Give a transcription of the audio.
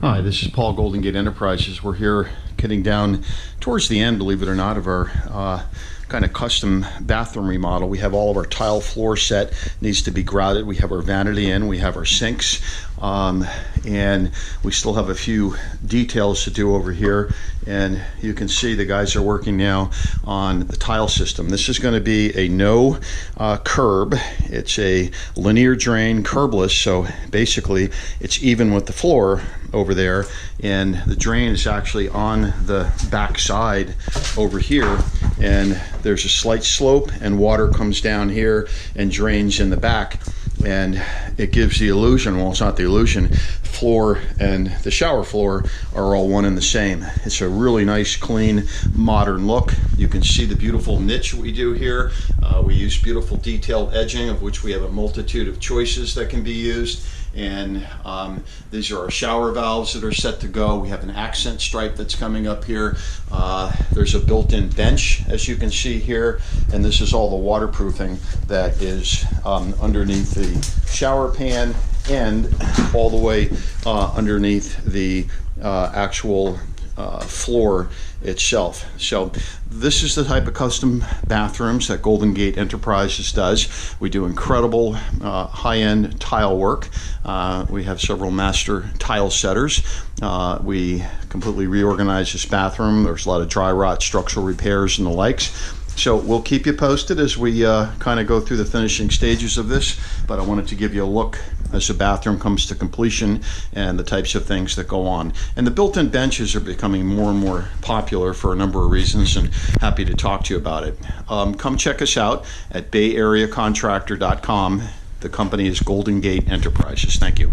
Hi, this is Paul, Golden Gate Enterprises. We're here getting down towards the end, believe it or not, of our kind of custom bathroom remodel. We have all of our tile floor set, needs to be grouted. We have our vanity in, we have our sinks, and we still have a few details to do over here. And you can see the guys are working now on the tile system. This is going to be a no curb. It's a linear drain, curbless, so basically it's even with the floor over there, and the drain is actually on the back side over here, and there's a slight slope and water comes down here and drains in the back, and it gives the illusion, well, it's not the illusion, floor and the shower floor are all one and the same. It's a really nice, clean, modern look. You can see the beautiful niche we do here. We use beautiful detailed edging, of which we have a multitude of choices that can be used. And these are our shower valves that are set to go. We have an accent stripe that's coming up here. There's a built-in bench, as you can see here, and this is all the waterproofing that is underneath the shower pan and all the way underneath the actual floor itself. So this is the type of custom bathrooms that Golden Gate Enterprises does. We do incredible high-end tile work. We have several master tile setters. We completely reorganized this bathroom. There's a lot of dry rot, structural repairs and the likes. So we'll keep you posted as we kind of go through the finishing stages of this, but I wanted to give you a look as the bathroom comes to completion and the types of things that go on. And the built-in benches are becoming more and more popular for a number of reasons, and happy to talk to you about it. Come check us out at bayareacontractor.com. The company is Golden Gate Enterprises. Thank you.